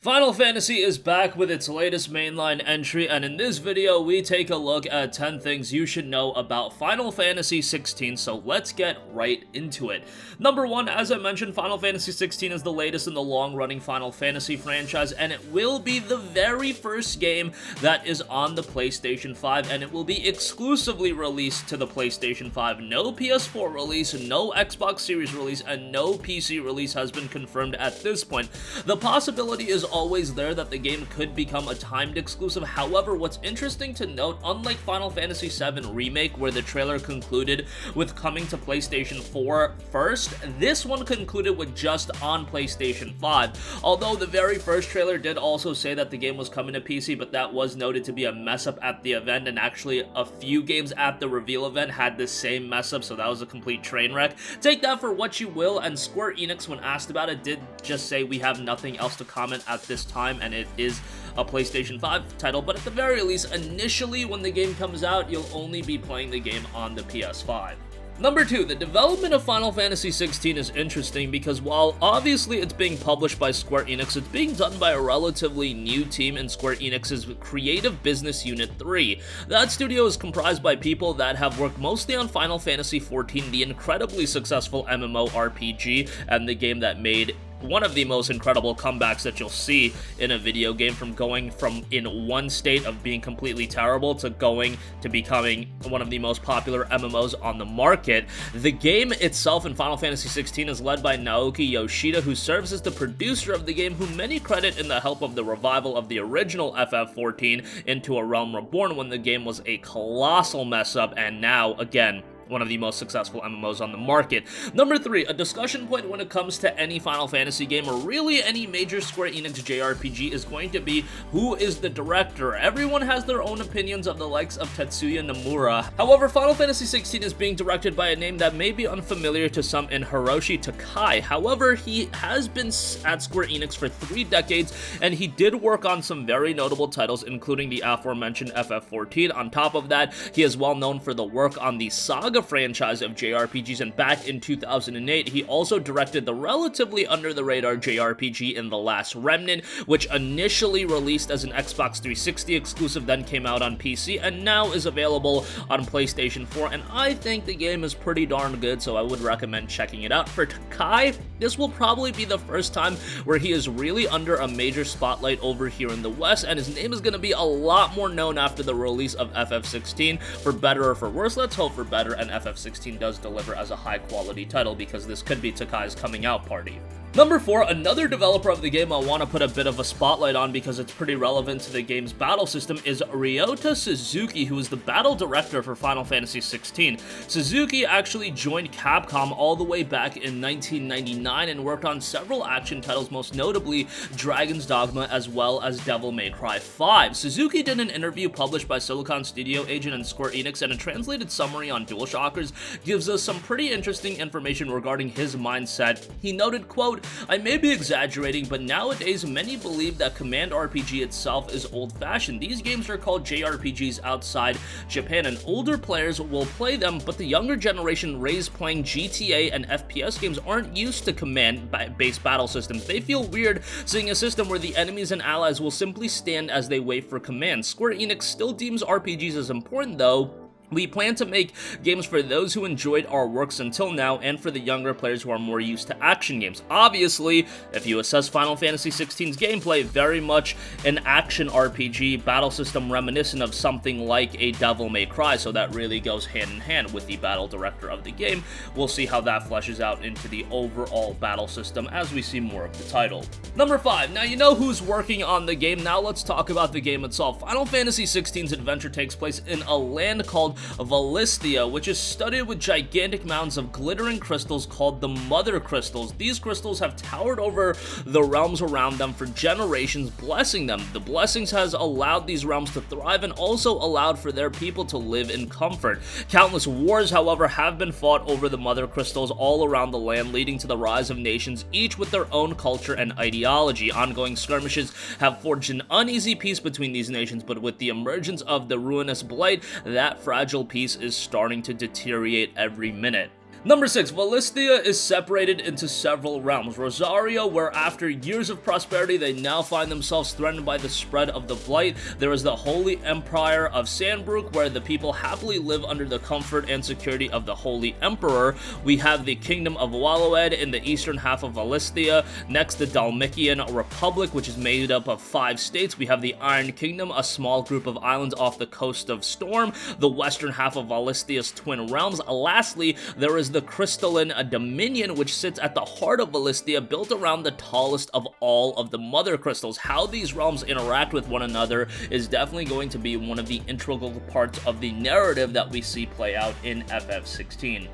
Final Fantasy is back with its latest mainline entry, and in this video we take a look at 10 things you should know about Final Fantasy XVI, so let's get right into it. Number 1, as I mentioned, Final Fantasy XVI is the latest in the long-running Final Fantasy franchise, and it will be the very first game that is on the PlayStation 5, and it will be exclusively released to the PlayStation 5. No PS4 release, no Xbox Series release, and no PC release has been confirmed at this point. The possibility is always there that the game could become a timed exclusive. However, what's interesting to note, unlike Final Fantasy VII Remake, where the trailer concluded with coming to PlayStation 4 first, this one concluded with just on PlayStation 5. Although the very first trailer did also say that the game was coming to PC, but that was noted to be a mess up at the event, and actually a few games at the reveal event had the same mess up, so that was a complete train wreck. Take that for what you will, and Square Enix, when asked about it, did just say we have nothing else to comment at this time, and it is a PlayStation 5 title, but at the very least, initially when the game comes out, you'll only be playing the game on the PS5. Number 2, the development of Final Fantasy XVI is interesting because while obviously it's being published by Square Enix, it's being done by a relatively new team in Square Enix's Creative Business Unit 3. That studio is comprised by people that have worked mostly on Final Fantasy XIV, the incredibly successful MMORPG, and the game that made one of the most incredible comebacks that you'll see in a video game, from going from in one state of being completely terrible to going to becoming one of the most popular MMOs on the market. The game itself in Final Fantasy XVI is led by Naoki Yoshida, who serves as the producer of the game, who many credit in the help of the revival of the original FF14 Into a Realm Reborn, when the game was a colossal mess up, and now, again, one of the most successful MMOs on the market. Number 3, a discussion point when it comes to any Final Fantasy game, or really any major Square Enix JRPG, is going to be who is the director. Everyone has their own opinions of the likes of Tetsuya Nomura. However, Final Fantasy XVI is being directed by a name that may be unfamiliar to some in Hiroshi Takai. However, he has been at Square Enix for 3 decades, and he did work on some very notable titles, including the aforementioned FF14. On top of that, he is well known for the work on the Saga franchise of JRPGs, and back in 2008, he also directed the relatively under-the-radar JRPG in The Last Remnant, which initially released as an Xbox 360 exclusive, then came out on PC, and now is available on PlayStation 4, and I think the game is pretty darn good, so I would recommend checking it out. For Takai, this will probably be the first time where he is really under a major spotlight over here in the West, and his name is going to be a lot more known after the release of FF16. For better or for worse, let's hope for better, and FF16 does deliver as a high-quality title, because this could be Takai's coming out party. Number 4, another developer of the game I want to put a bit of a spotlight on because it's pretty relevant to the game's battle system is Ryota Suzuki, who is the battle director for Final Fantasy XVI. Suzuki actually joined Capcom all the way back in 1999 and worked on several action titles, most notably Dragon's Dogma as well as Devil May Cry 5. Suzuki did an interview published by Silicon Studio Agent and Square Enix, and a translated summary on DualShockers gives us some pretty interesting information regarding his mindset. He noted, quote, "I may be exaggerating, but nowadays many believe that Command RPG itself is old-fashioned. These games are called JRPGs outside Japan, and older players will play them, but the younger generation raised playing GTA and FPS games aren't used to command-based battle systems. They feel weird seeing a system where the enemies and allies will simply stand as they wait for commands. Square Enix still deems RPGs as important, though. We plan to make games for those who enjoyed our works until now, and for the younger players who are more used to action games." Obviously, if you assess Final Fantasy XVI's gameplay, very much an action RPG battle system reminiscent of something like a Devil May Cry, so that really goes hand in hand with the battle director of the game. We'll see how that fleshes out into the overall battle system as we see more of the title. Number 5, now you know who's working on the game, now let's talk about the game itself. Final Fantasy XVI's adventure takes place in a land called Valisthea, which is studded with gigantic mounds of glittering crystals called the Mother Crystals. These crystals have towered over the realms around them for generations, blessing them. The blessings has allowed these realms to thrive and also allowed for their people to live in comfort. Countless wars, however, have been fought over the Mother Crystals all around the land, leading to the rise of nations, each with their own culture and ideology. Ongoing skirmishes have forged an uneasy peace between these nations, but with the emergence of the ruinous blight, that fragile peace is starting to deteriorate every minute. Number 6, Valisthea is separated into several realms. Rosaria, where after years of prosperity, they now find themselves threatened by the spread of the Blight. There is the Holy Empire of Sandbrook, where the people happily live under the comfort and security of the Holy Emperor. We have the Kingdom of Waloed in the eastern half of Valisthea. Next, the Dalmatian Republic, which is made up of 5 states. We have the Iron Kingdom, a small group of islands off the coast of Storm, the western half of Valisthea's twin realms. Lastly, there is the Crystalline Dominion, which sits at the heart of Valisthea, built around the tallest of all of the Mother Crystals. How these realms interact with one another is definitely going to be one of the integral parts of the narrative that we see play out in FF16.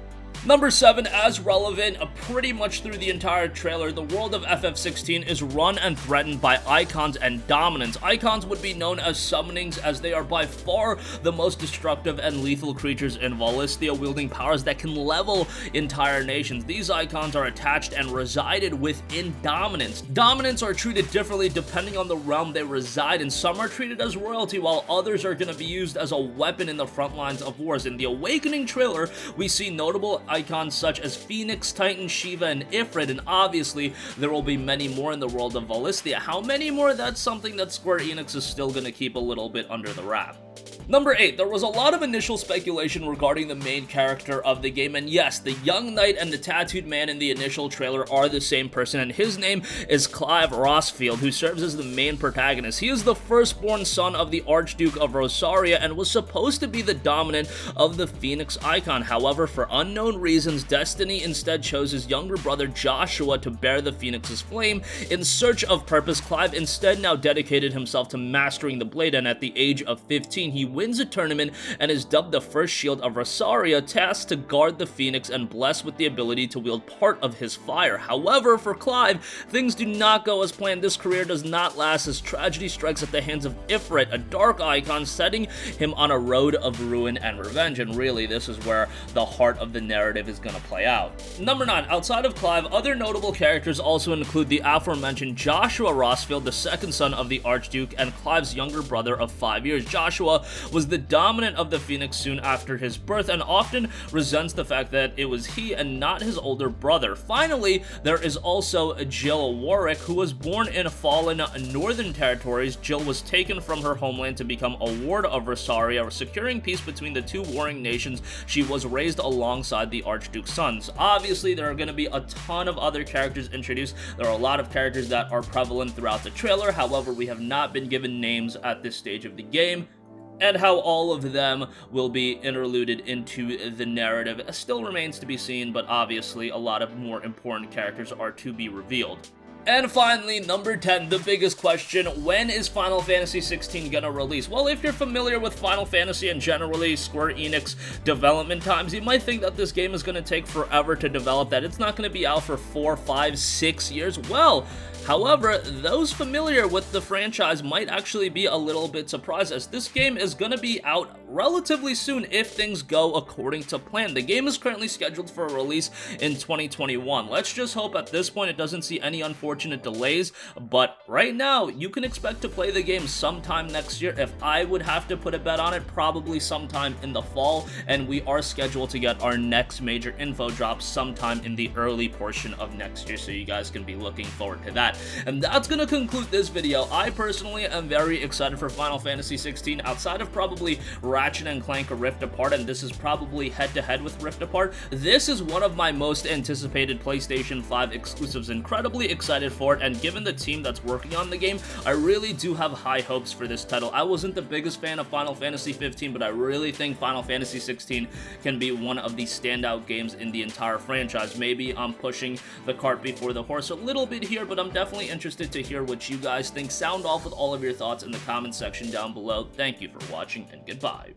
Number 7, as relevant pretty much through the entire trailer, the world of FF16 is run and threatened by Icons and Dominants. Icons would be known as summonings, as they are by far the most destructive and lethal creatures in Valisthea, wielding powers that can level entire nations. These Icons are attached and resided within Dominants. Dominants are treated differently depending on the realm they reside in. Some are treated as royalty, while others are going to be used as a weapon in the front lines of wars. In the Awakening trailer, we see notable Icons such as Phoenix, Titan, Shiva, and Ifrit, and obviously there will be many more in the world of Valisthea. How many more? That's something that Square Enix is still going to keep a little bit under the wrap. Number 8, there was a lot of initial speculation regarding the main character of the game, and yes, the young knight and the tattooed man in the initial trailer are the same person, and his name is Clive Rosfield, who serves as the main protagonist. He is the firstborn son of the Archduke of Rosaria and was supposed to be the dominant of the Phoenix Icon. However, for unknown reasons, Destiny instead chose his younger brother Joshua to bear the Phoenix's flame. In search of purpose, Clive instead now dedicated himself to mastering the blade, and at the age of 15, he wins a tournament and is dubbed the First Shield of Rosaria, tasked to guard the Phoenix and blessed with the ability to wield part of his fire. However, for Clive, things do not go as planned. This career does not last as tragedy strikes at the hands of Ifrit, a dark icon, setting him on a road of ruin and revenge, and really, this is where the heart of the narrative is going to play out. Number 9, outside of Clive, other notable characters also include the aforementioned Joshua Rosfield, the second son of the Archduke and Clive's younger brother of 5 years. Joshua was the dominant of the Phoenix soon after his birth and often resents the fact that it was he and not his older brother. Finally, there is also Jill Warwick, who was born in fallen northern territories. Jill was taken from her homeland to become a ward of Rosaria, securing peace between the two warring nations. She was raised alongside the Archduke's sons. Obviously, there are going to be a ton of other characters introduced. There are a lot of characters that are prevalent throughout the trailer. However, we have not been given names at this stage of the game, and how all of them will be interluded into the narrative still remains to be seen, but obviously a lot of more important characters are to be revealed. And finally, number 10, the biggest question: when is Final Fantasy XVI gonna release? Well, if you're familiar with Final Fantasy and generally Square Enix development times, you might think that this game is gonna take forever to develop, that it's not gonna be out for 4, 5, 6 years. Well, however, those familiar with the franchise might actually be a little bit surprised, as this game is going to be out relatively soon if things go according to plan. The game is currently scheduled for a release in 2021. Let's just hope at this point it doesn't see any unfortunate delays, but right now, you can expect to play the game sometime next year. If I would have to put a bet on it, probably sometime in the fall, and we are scheduled to get our next major info drop sometime in the early portion of next year, so you guys can be looking forward to that. And that's going to conclude this video. I personally am very excited for Final Fantasy XVI, outside of probably Ratchet and Clank Rift Apart, and this is probably head-to-head with Rift Apart. This is one of my most anticipated PlayStation 5 exclusives. Incredibly excited for it, and given the team that's working on the game, I really do have high hopes for this title. I wasn't the biggest fan of Final Fantasy 15, but I really think Final Fantasy 16 can be one of the standout games in the entire franchise. Maybe I'm pushing the cart before the horse a little bit here, but I'm definitely interested to hear what you guys think. Sound off with all of your thoughts in the comment section down below. Thank you for watching, and goodbye.